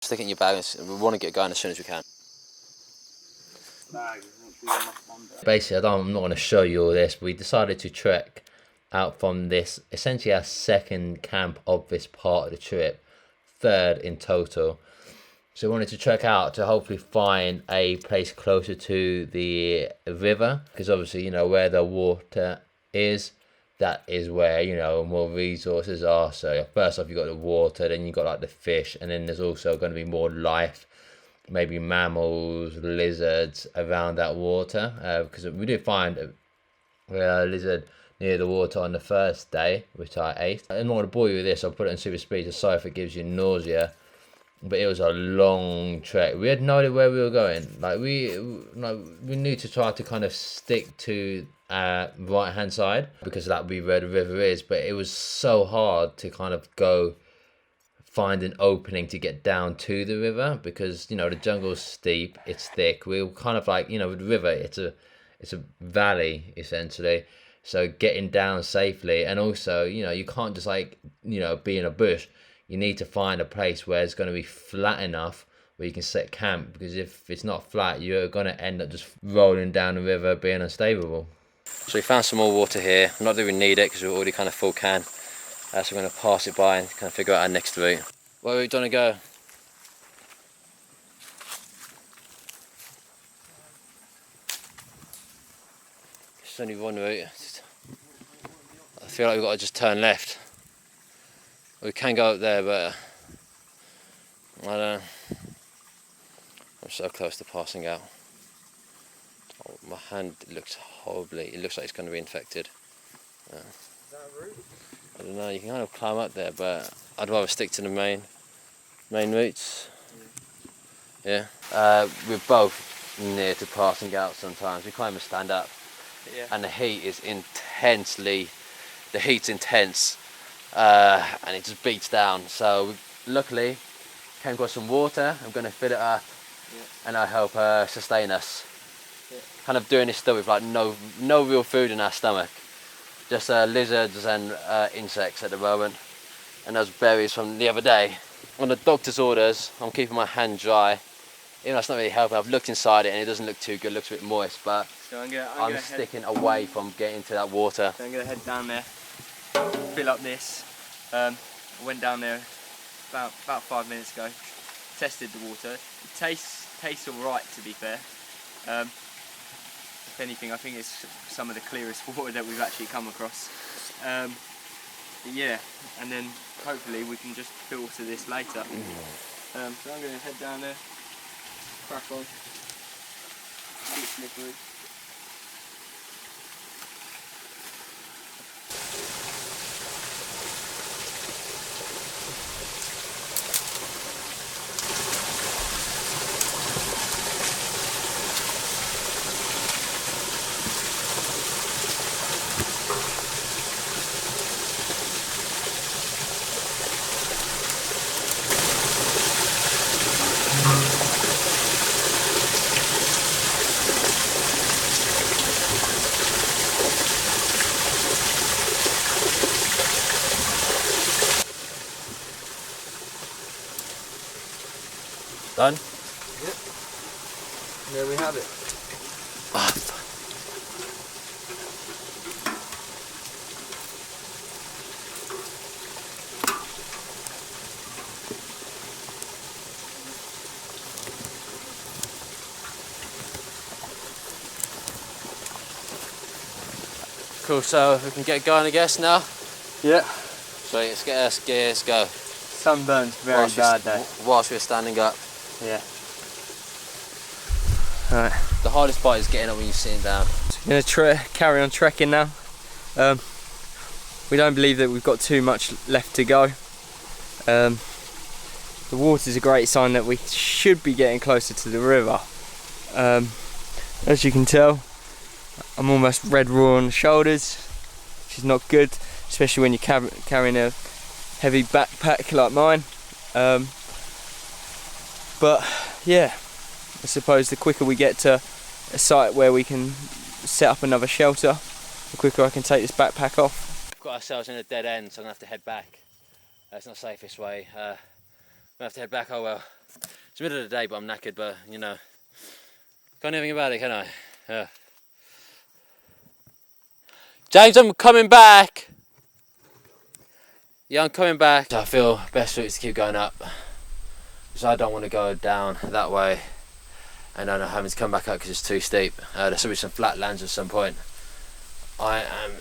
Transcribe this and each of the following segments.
Stick it in your bag. We want to get going as soon as we can. Basically, I'm not going to show you all this. We decided to trek out from this, essentially our second camp of this part of the trip, third in total. So we wanted to trek out to hopefully find a place closer to the river, because obviously, you know, where the water is, that is where, you know, more resources are. So first off, you got the water, then you got like the fish, and then there's also going to be more life, maybe mammals, lizards around that water, because we did find a lizard near the water on the first day, which I ate. I'm not going to bore you with this. I'll put it in super speed, so sorry if it gives you nausea. But it was a long trek. We had no idea where we were going. Like we need to try to kind of stick to right hand side, because that would be where the river is. But it was so hard to kind of go find an opening to get down to the river, because, you know, the jungle's steep, it's thick. We were kind of like, you know, with the river, it's a valley essentially. So getting down safely, and also, you know, you can't just like, you know, be in a bush. You need to find a place where it's going to be flat enough where you can set camp, because if it's not flat, you're going to end up just rolling down the river, being unstable. So we found some more water here. Not that we need it, because we're already kind of full can. So we're going to pass it by and kind of figure out our next route. Where are we going to go? There's only one route. I feel like we've got to just turn left. We can go up there, but I don't know. I'm so close to passing out. Oh, my hand looks horribly. It looks like it's going to be infected. Is that a route? I don't know. You can kind of climb up there, but I'd rather stick to the main routes. Yeah. We're both near to passing out sometimes. We can't even stand up. Yeah. And the heat is the heat's intense. And it just beats down. So we luckily came across some water. I'm going to fill it up, and I help sustain us. Kind of doing this still with like no real food in our stomach, just lizards and insects at the moment, and those berries from the other day. On the doctor's orders, I'm keeping my hand dry. Even though it's not really helping, I've looked inside it and it doesn't look too good. It looks a bit moist, but so I'm sticking away from getting to that water. So I'm going to head down there, fill up this. I went down there about 5 minutes ago, tested the water. It tastes alright, to be fair. If anything, I think it's some of the clearest water that we've actually come across. Yeah, and then hopefully we can just filter this later. So I'm going to head down there, crack on, a bit slippery. Done? Yep. There we have it. Cool, so we can get going, I guess, now? Yeah. So let's go. Sunburn's very bad though. Whilst we're standing up. Yeah. Alright. The hardest part is getting up when you're sitting down. So we're going to carry on trekking now. We don't believe that we've got too much left to go. The water's a great sign that we should be getting closer to the river. As you can tell, I'm almost red raw on the shoulders, which is not good, especially when you're carrying a heavy backpack like mine. But yeah, I suppose the quicker we get to a site where we can set up another shelter, the quicker I can take this backpack off. We've got ourselves in a dead end, so I'm going to have to head back. It's not safe this way. I'm going to have to head back, oh well. It's the middle of the day, but I'm knackered, but you know, can't do anything about it, can I? Yeah. James, I'm coming back! Yeah, I'm coming back. I feel best suited to keep going up, because I don't want to go down that way and then having to come back up because it's too steep. There's will be some flat lands at some point. I am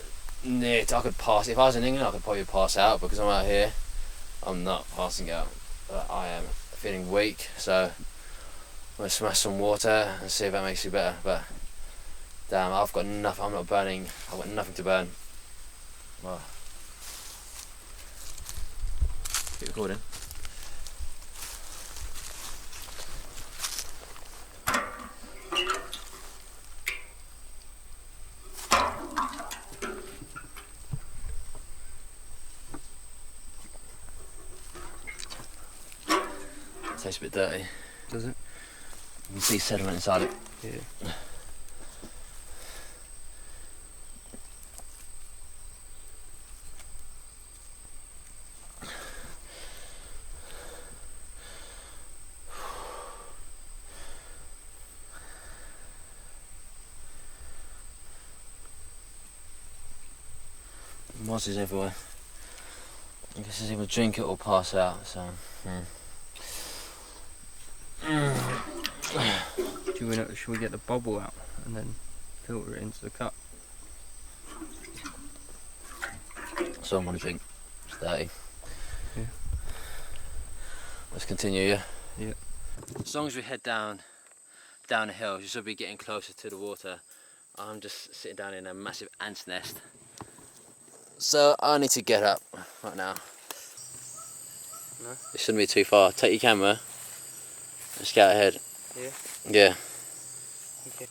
near to, I could pass, if I was in England I could probably pass out, because I'm out here, I'm not passing out, but I am feeling weak, so I'm going to smash some water and see if that makes you better. But damn, I've got nothing, I'm not burning, I've got nothing to burn. Well, keep recording. Tastes a bit dirty. Does it? You can see sediment inside it. Yeah. Moss is everywhere. I guess it's either drink it or pass out, so. Should we get the bubble out and then filter it into the cup? So I'm gonna drink. It's dirty. Yeah. Let's continue, yeah? Yeah. As long as we head down the hill, you should be getting closer to the water. I'm just sitting down in a massive ant's nest. So I need to get up right now. No? It shouldn't be too far. Take your camera and scout ahead. Yeah? Yeah. Okay.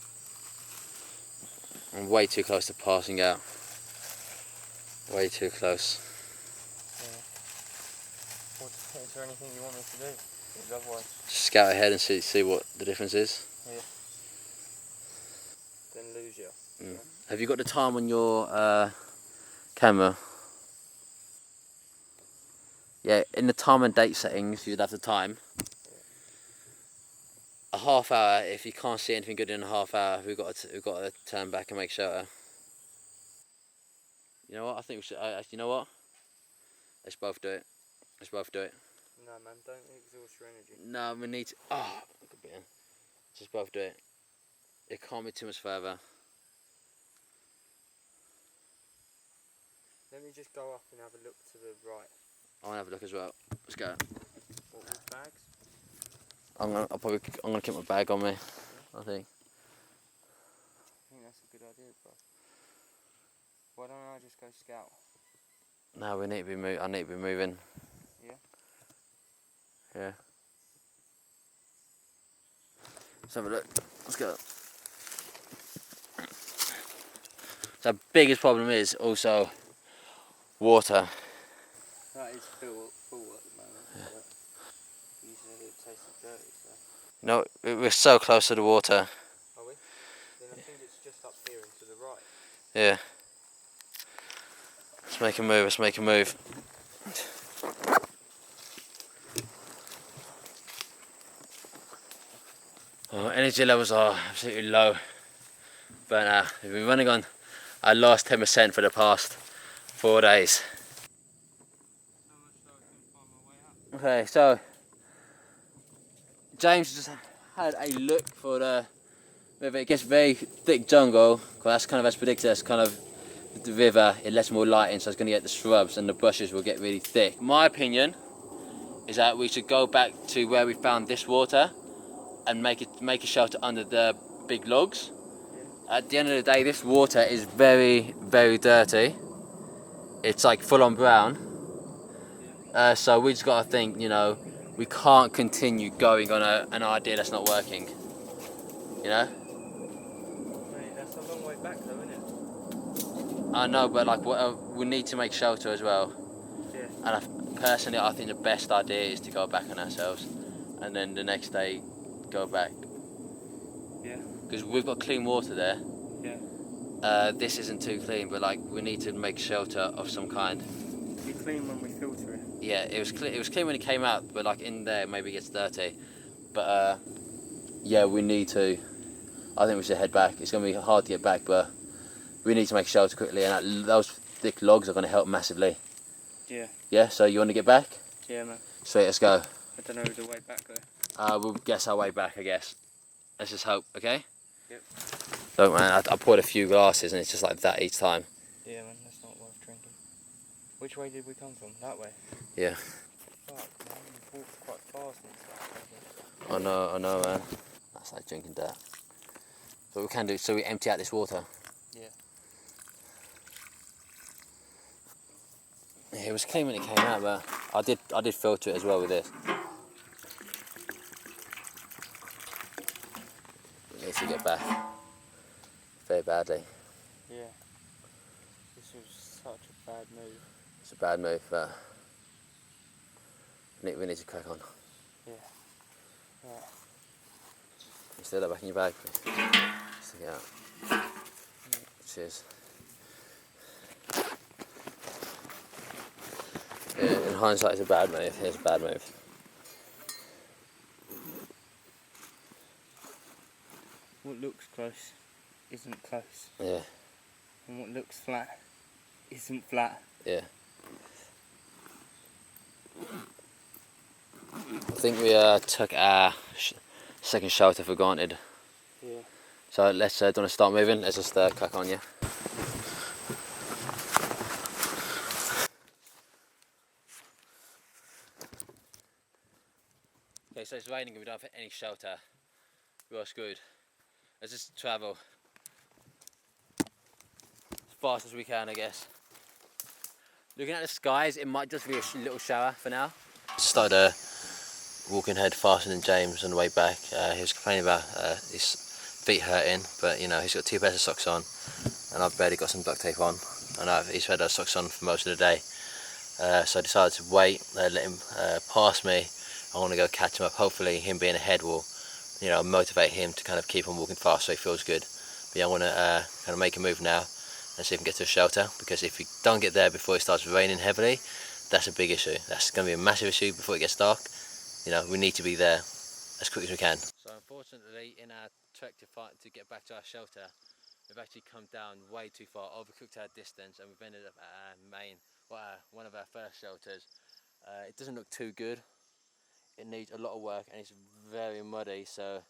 I'm way too close to passing out. Way too close. Yeah. Is there anything you want me to do? Because otherwise... Just scout ahead and see what the difference is. Yeah. Then lose you. Mm. Have you got the time on your camera? Yeah, in the time and date settings, you'd have the time. A half hour. If you can't see anything good in a half hour, we've got to turn back and make shelter. You know what? I think we should. You know what? Let's both do it. Let's both do it. No, man, don't exhaust your energy. No, we need to. Oh, look a bit. Just both do it. It can't be too much further. Let me just go up and have a look to the right. I want to have a look as well. Let's go. What, with bags? I'm gonna keep my bag on me. I think. I think that's a good idea, bro. Why don't I just go scout? No, we need to be I need to be moving. Yeah? Yeah. Let's have a look. Let's go. So the biggest problem is also water. That is full at the moment. Yeah. You said it tasted dirty, so... No, we're so close to the water. Are we? Then I think it's just up here and to the right. Yeah. Let's make a move, let's make a move. Oh, energy levels are absolutely low. But we've been running on our last 10% for the past 4 days. Okay, so James just had a look for the, if it gets very thick jungle, because that's kind of as predicted, that's kind of the river, it lets more light in, so it's going to get the shrubs and the bushes will get really thick. My opinion is that we should go back to where we found this water and make a shelter under the big logs. At the end of the day, this water is very, very dirty. It's like full on brown. So we just got to think, you know, we can't continue going on an idea that's not working. You know? Mate, that's a long way back though, isn't it? I know, but like we need to make shelter as well. Yeah. And personally, I think the best idea is to go back on ourselves, and then the next day go back. Yeah. Because we've got clean water there. Yeah. This isn't too clean, but like we need to make shelter of some kind. It'll be clean when we filter it. Yeah, it was clean when it came out, but like in there maybe it gets dirty. But yeah, we need to. I think we should head back. It's going to be hard to get back, but we need to make a shelter quickly, and those thick logs are going to help massively. Yeah. Yeah. So you want to get back? Yeah, man. Sweet. Let's go. I don't know the way back though. We'll guess our way back, I guess. Let's just hope. Okay. Yep. Look, man, I poured a few glasses, and it's just like that each time. Yeah, man. That's not worth drinking. Which way did we come from? That way. Yeah. Fuck, man. We walked quite fast and stuff. I know, man. That's like drinking dirt. But we can do, so we empty out this water. Yeah. Yeah, it was clean when it came out, but I did filter it as well with this. We need to get back very badly. Yeah. This was such a bad move. It's a bad move, but we need to crack on. Yeah. Yeah. Can you stick that back in your bag, please? Stick it out. Yeah. Cheers. Yeah, in hindsight, it's a bad move. It's a bad move. What looks close isn't close. Yeah. And what looks flat isn't flat. Yeah. I think we took our second shelter for granted. Yeah. So let's, do you want to start moving? Let's just crack on, yeah? Okay, so it's raining and we don't have any shelter. We are screwed. Let's just travel as fast as we can, I guess. Looking at the skies, it might just be a little shower for now. Just started walking head faster than James on the way back. He was complaining about his feet hurting, but you know, he's got 2 pairs of socks on and I've barely got some duct tape on, and he's had those socks on for most of the day. So I decided to wait, let him pass me. I want to go catch him up. Hopefully him being ahead will, you know, motivate him to kind of keep on walking fast so he feels good. But yeah, I want to kind of make a move now and see if we can get to a shelter, because if we don't get there before it starts raining heavily, that's a big issue. That's going to be a massive issue before it gets dark. You know, we need to be there as quick as we can. So unfortunately, in our trek to get back to our shelter, we've actually come down way too far, overcooked our distance, and we've ended up at our one of our first shelters. It doesn't look too good. It needs a lot of work and it's very muddy, so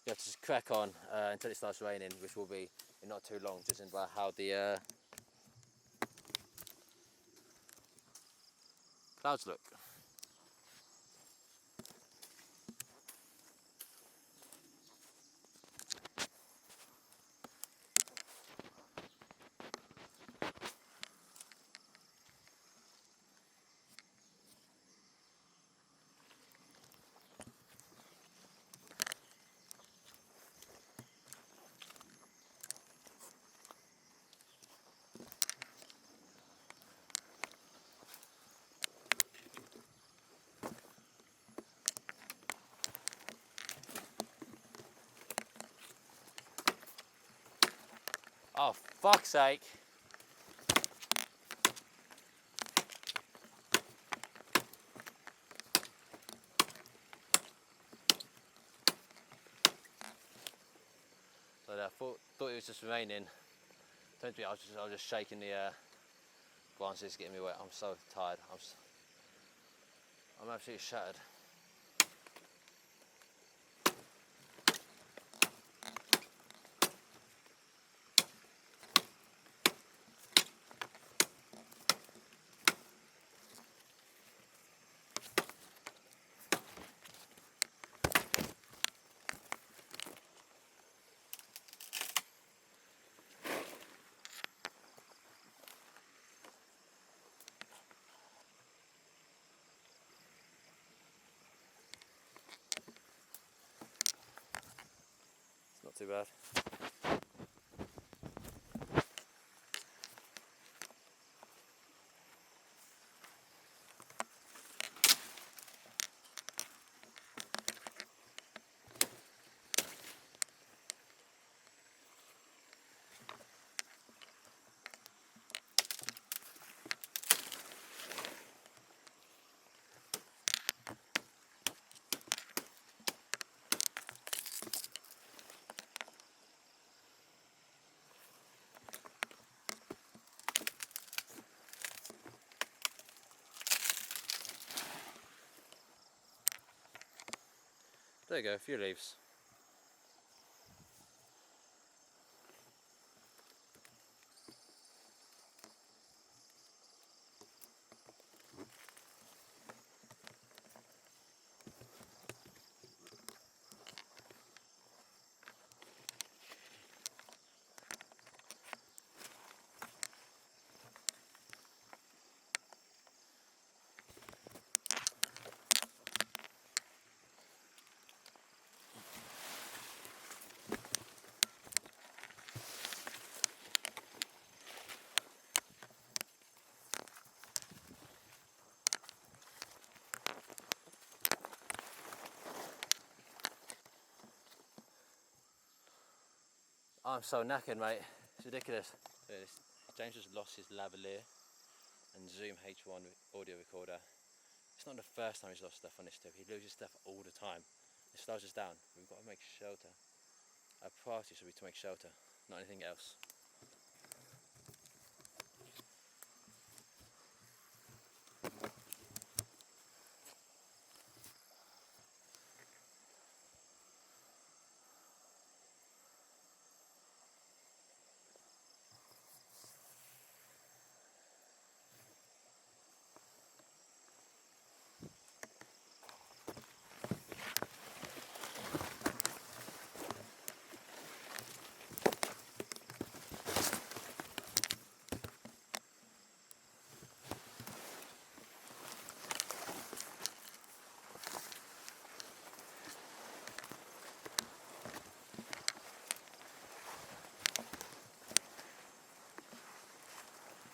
you have to just crack on until it starts raining, which will be in not too long, judging by how the clouds look. Oh, fuck's sake. So I thought it was just raining. Don't be, I was just shaking the branches getting me wet. I'm so tired. I'm absolutely shattered. Not too bad. There you go, a few leaves. I'm so knackered, mate. It's ridiculous. James just lost his lavalier and Zoom H1 audio recorder. It's not the first time he's lost stuff on this trip. He loses stuff all the time. It slows us down. We've got to make shelter. Our priority should be to make shelter, not anything else.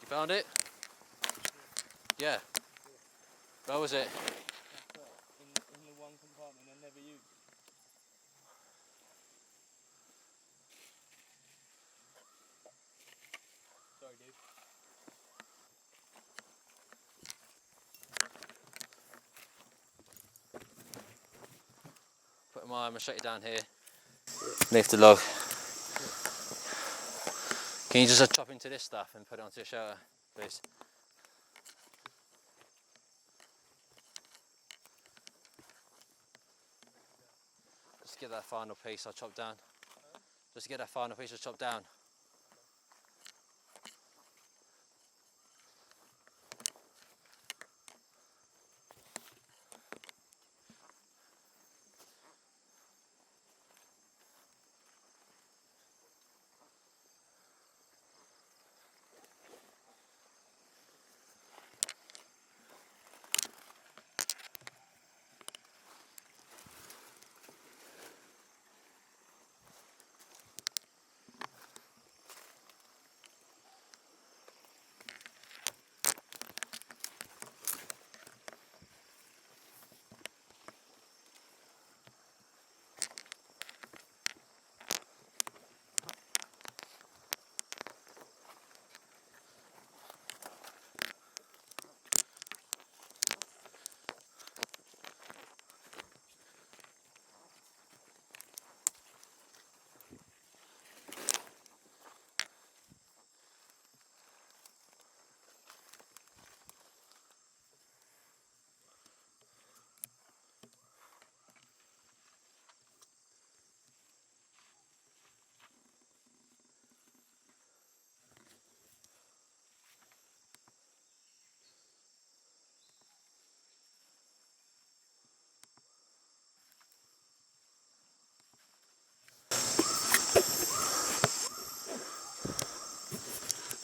You found it? Yeah. Where was it? In the one compartment I never used. Sorry, dude. Put my machete down here. Lift the log. Can you just chop into this stuff and put it onto your shelter, please? Just get that final piece I chopped down. Just get that final piece I chopped down.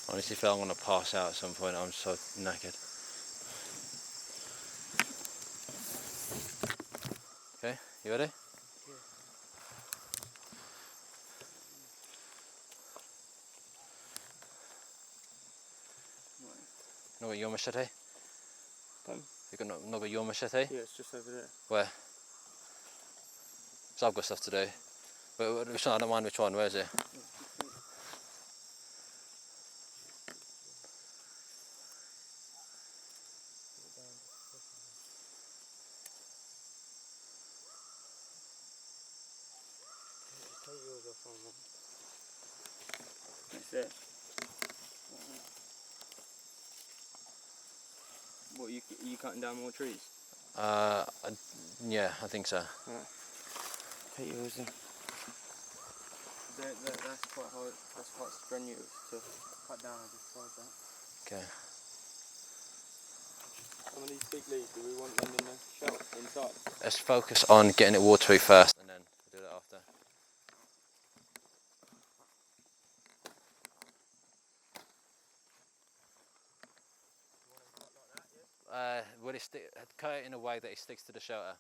Honestly feel I'm going to pass out at some point, I'm so knackered. Okay, you ready? Yeah. Not got your machete? Pardon? You got not got your machete? Yeah, it's just over there. Where? So I've got stuff to do. But which one? I don't mind which one, where is it? Take yours off on one. That's it. What, you cutting down more trees? Yeah, I think so. Right. petioles in. That's quite hard. That's quite strenuous to cut down. I just tried that. Okay. Some of these big leaves, do we want them in the shelf inside? Let's focus on getting it watery first, and then we'll do that after. Will it stick? Cut it in a way that it sticks to the shelter.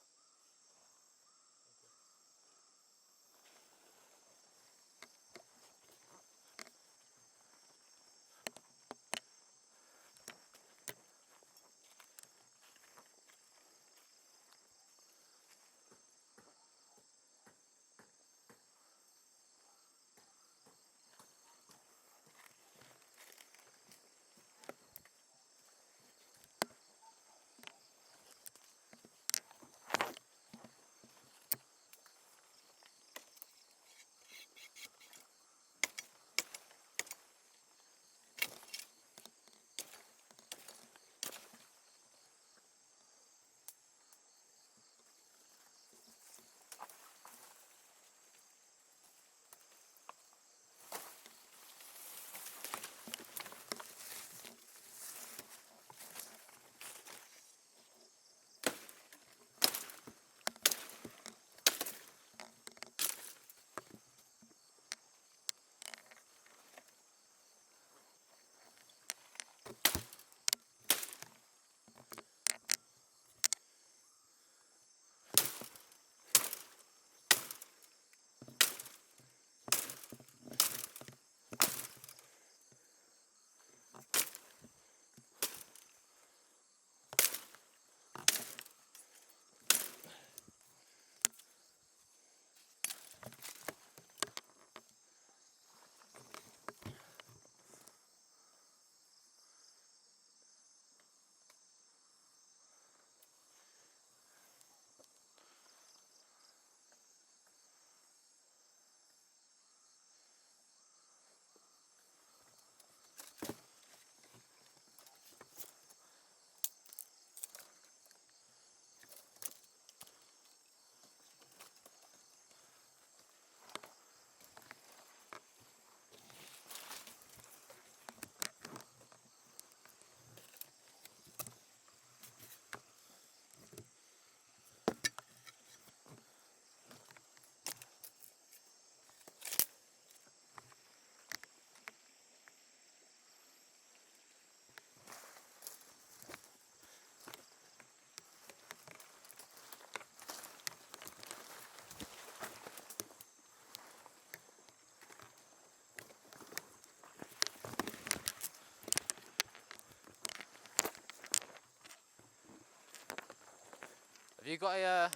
Have you got a?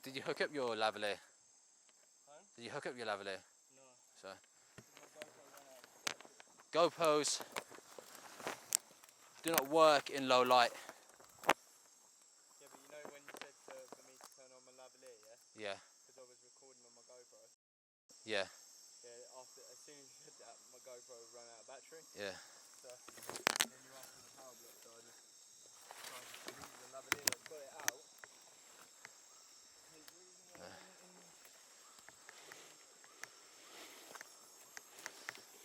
Did you hook up your lavalier? Huh? Did you hook up your lavalier? No. So. GoPros do not work in low light. Yeah, but you know when you said for me to turn on my lavalier, Yeah. yeah? Because I was recording on my GoPro. Yeah. Yeah. As soon as you said that, my GoPro ran out of battery. Yeah. So then you asked for the power block, so I just tried to delete the lavalier. I got it out.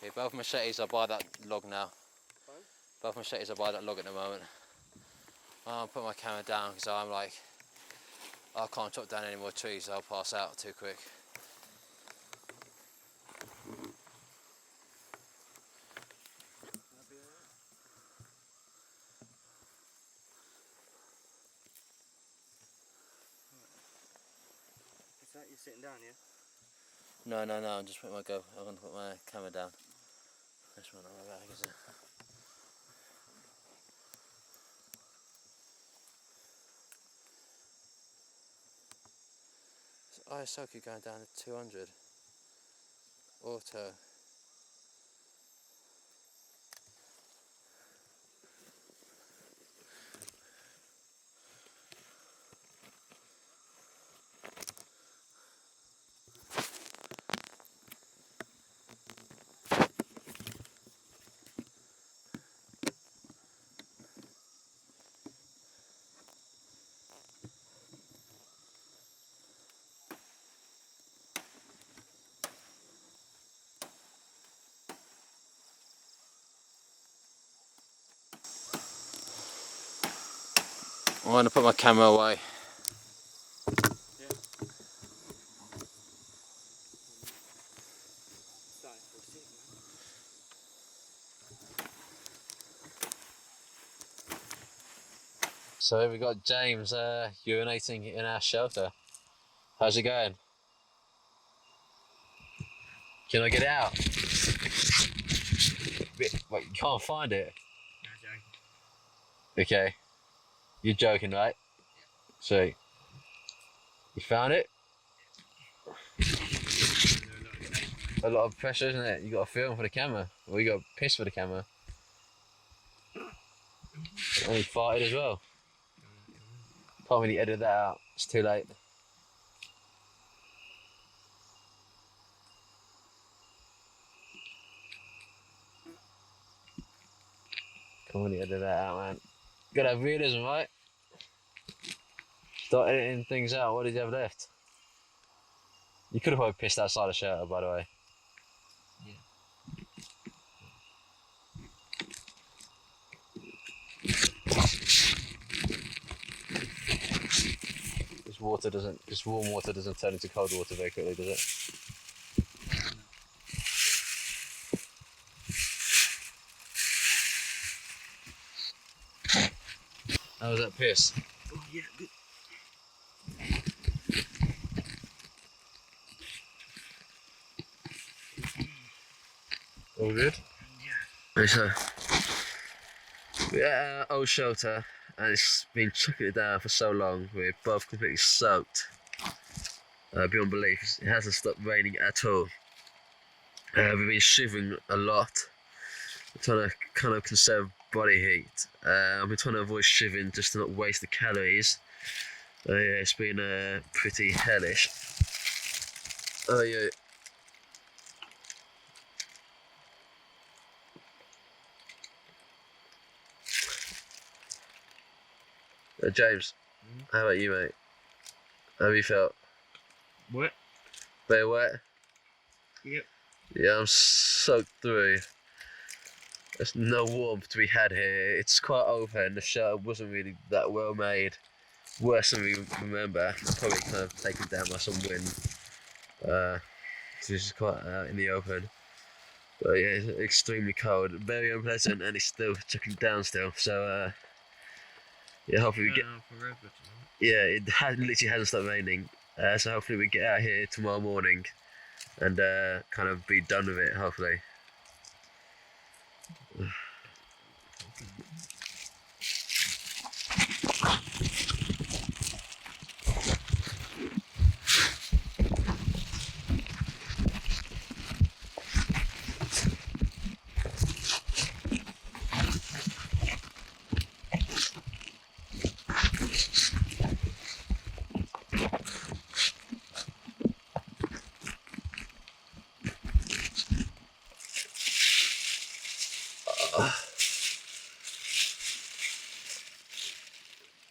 Okay, both machetes are by that log now. Fine. Both machetes are by that log at the moment. I'll put my camera down because I'm like, I can't chop down any more trees, I'll pass out too quick. That'll be alright. Is that you sitting down, yeah? No, I'm just putting I'm going to put my camera down. This one on my back, is it? ISO keep going down to 200. Auto. I'm going to put my camera away. So here we got James urinating in our shelter. How's it going? Can I get it out? Wait, you can't find it? Okay. You're joking, right? So, you found it? A lot of pressure, isn't it? You got to film for the camera, or you got to piss for the camera. And he farted as well. Can't really edit that out. It's too late. Can't really edit that out, man. Gotta have realism, right? Start editing things out. What did you have left? You could have probably pissed outside the shelter, by the way. This warm water doesn't turn into cold water very quickly, does it? How was that piss? Oh yeah, good. All good? Yeah. So, we're at our old shelter and it's been chucking it down for so long. We're both completely soaked. Beyond belief, it hasn't stopped raining at all. We've been shivering a lot. We're trying to kind of conserve body heat. I've been trying to avoid shivering just to not waste the calories. Yeah, it's been pretty hellish. Oh yeah. James, how about you, mate? How have you felt? Wet? Very wet? Yep. Yeah, I'm soaked through. There's no warmth to be had here. It's quite open. The shelter wasn't really that well made. Worse than we remember. Probably kind of taken down by some wind. So this is quite out in the open. But yeah, it's extremely cold. Very unpleasant, and it's still chucking down still. So yeah, hopefully we get. Yeah, it literally hasn't stopped raining. So hopefully we get out here tomorrow morning and kind of be done with it, hopefully.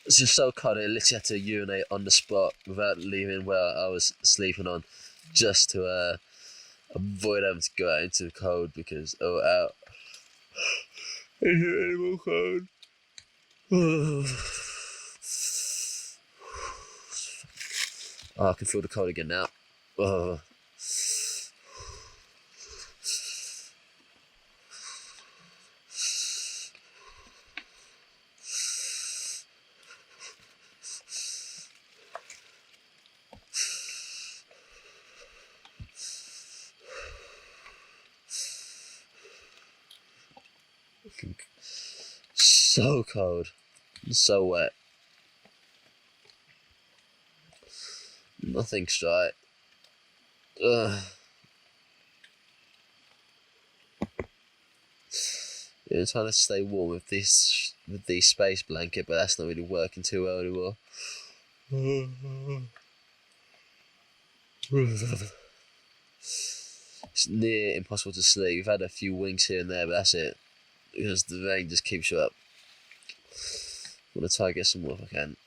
It's just so cold, I literally had to urinate on the spot without leaving where I was sleeping on, just to avoid having to go out into the cold because, out. Is it any more cold? Oh, I can feel the cold again now. Oh. So cold, so wet. Nothing's right. Ugh. Yeah, I'm trying to stay warm with the space blanket, but that's not really working too well anymore. It's near impossible to sleep. We've had a few winks here and there, but that's it. Because the rain just keeps you up. I'm gonna try and get some more if I can.